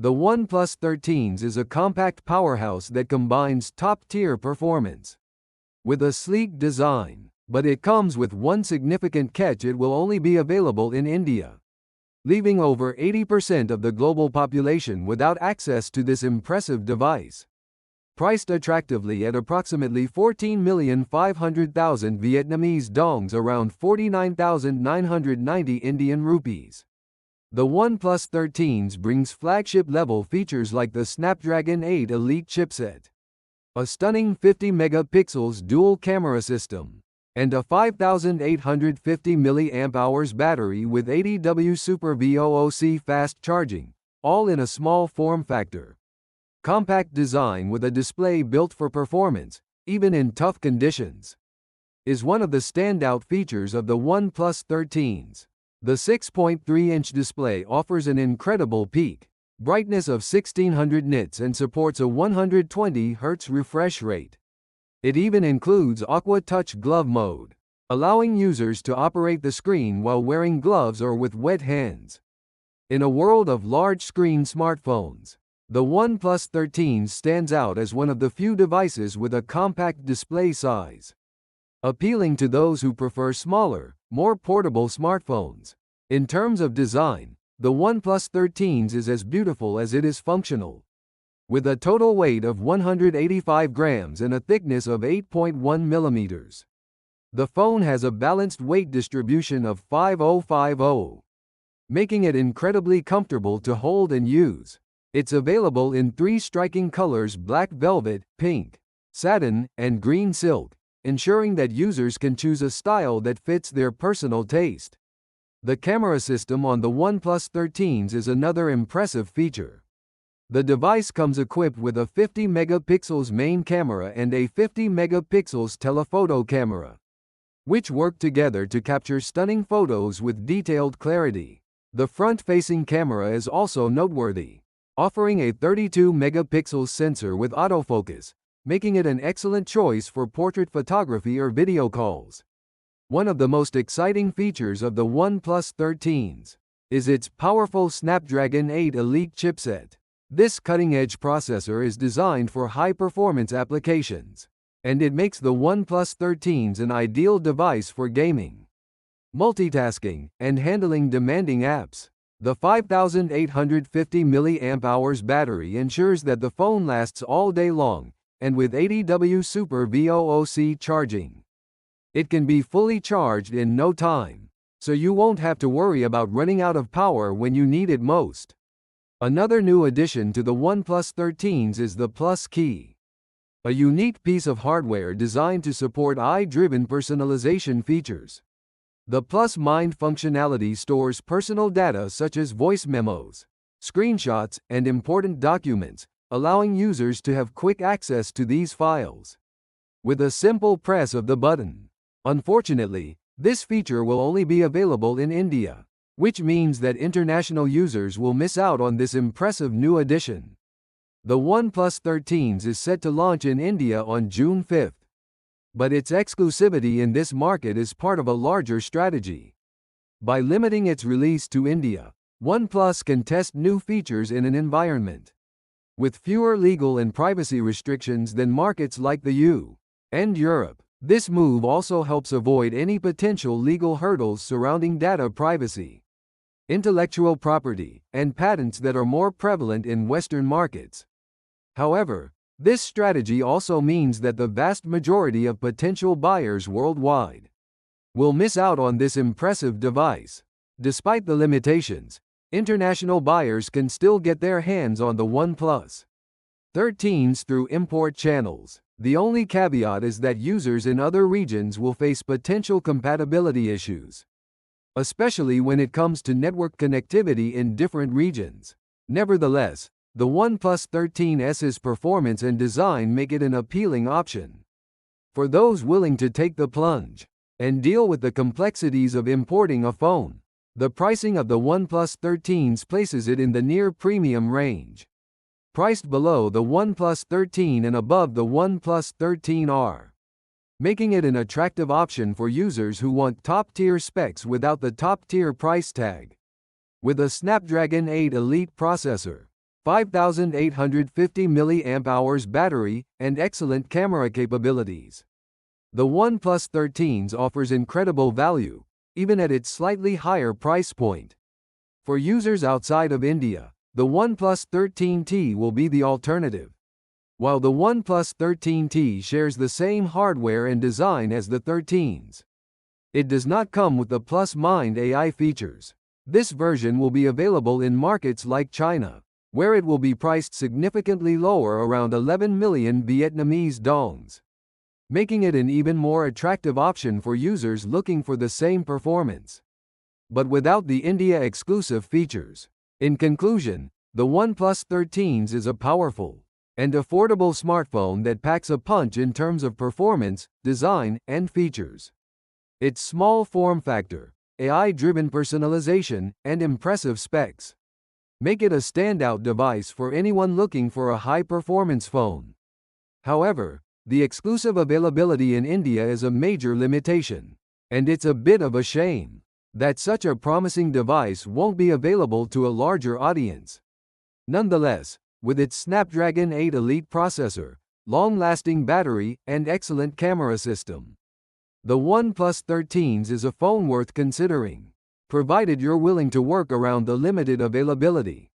The OnePlus 13s is a compact powerhouse that combines top-tier performance with a sleek design, but it comes with one significant catch: it will only be available in India, leaving over 80% of the global population without access to this impressive device. Priced attractively at approximately 14,500,000 Vietnamese dongs, around 49,990 Indian rupees. The OnePlus 13s brings flagship-level features like the Snapdragon 8 Elite chipset, a stunning 50 megapixels dual camera system, and a 5,850 mAh battery with 80W Super VOOC fast charging, all in a small form factor. Compact design with a display built for performance, even in tough conditions, is one of the standout features of the OnePlus 13s. The 6.3-inch display offers an incredible peak brightness of 1600 nits and supports a 120 Hz refresh rate. It even includes Aqua Touch glove mode, allowing users to operate the screen while wearing gloves or with wet hands. In a world of large-screen smartphones, the OnePlus 13s stands out as one of the few devices with a compact display size, appealing to those who prefer smaller, more portable smartphones. In terms of design, the OnePlus 13s is as beautiful as it is functional. With a total weight of 185 grams and a thickness of 8.1 millimeters, the phone has a balanced weight distribution of 5050, making it incredibly comfortable to hold and use. It's available in 3 striking colors: black velvet, pink, satin, and green silk, ensuring that users can choose a style that fits their personal taste. The camera system on the OnePlus 13s is another impressive feature. The device comes equipped with a 50 megapixels main camera and a 50 megapixels telephoto camera, which work together to capture stunning photos with detailed clarity. The front-facing camera is also noteworthy, offering a 32 megapixels sensor with autofocus, making it an excellent choice for portrait photography or video calls. One of the most exciting features of the OnePlus 13s is its powerful Snapdragon 8 Elite chipset. This cutting-edge processor is designed for high-performance applications, and it makes the OnePlus 13s an ideal device for gaming, multitasking, and handling demanding apps. The 5,850 mAh battery ensures that the phone lasts all day long, and with 80W Super VOOC charging, it can be fully charged in no time, so you won't have to worry about running out of power when you need it most. Another new addition to the OnePlus 13s is the Plus Key, a unique piece of hardware designed to support AI-driven personalization features. The Plus Mind functionality stores personal data such as voice memos, screenshots, and important documents, allowing users to have quick access to these files with a simple press of the button. Unfortunately, this feature will only be available in India, which means that international users will miss out on this impressive new addition. The OnePlus 13s is set to launch in India on June 5th. But its exclusivity in this market is part of a larger strategy. By limiting its release to India, OnePlus can test new features in an environment with fewer legal and privacy restrictions than markets like the EU and Europe. This move also helps avoid any potential legal hurdles surrounding data privacy, intellectual property, and patents that are more prevalent in Western markets. However, this strategy also means that the vast majority of potential buyers worldwide will miss out on this impressive device. Despite the limitations, international buyers can still get their hands on the OnePlus 13s through import channels. The only caveat is that users in other regions will face potential compatibility issues, especially when it comes to network connectivity in different regions. Nevertheless, the OnePlus 13s's performance and design make it an appealing option for those willing to take the plunge and deal with the complexities of importing a phone. The pricing of the OnePlus 13s places it in the near-premium range, priced below the OnePlus 13 and above the OnePlus 13R, making it an attractive option for users who want top-tier specs without the top-tier price tag. With a Snapdragon 8 Elite processor, 5850 mAh battery, and excellent camera capabilities. The OnePlus 13s offers incredible value, even at its slightly higher price point. For users outside of India, the OnePlus 13T will be the alternative. While the OnePlus 13T shares the same hardware and design as the 13s, it does not come with the Plus Mind AI features. This version will be available in markets like China, where it will be priced significantly lower, around 11 million Vietnamese dongs, making it an even more attractive option for users looking for the same performance, but without the India-exclusive features. In conclusion, the OnePlus 13s is a powerful and affordable smartphone that packs a punch in terms of performance, design, and features. Its small form factor, AI-driven personalization, and impressive specs make it a standout device for anyone looking for a high-performance phone. However, the exclusive availability in India is a major limitation, and it's a bit of a shame that such a promising device won't be available to a larger audience. Nonetheless, with its Snapdragon 8 Elite processor, long-lasting battery, and excellent camera system, the OnePlus 13s is a phone worth considering, provided you're willing to work around the limited availability.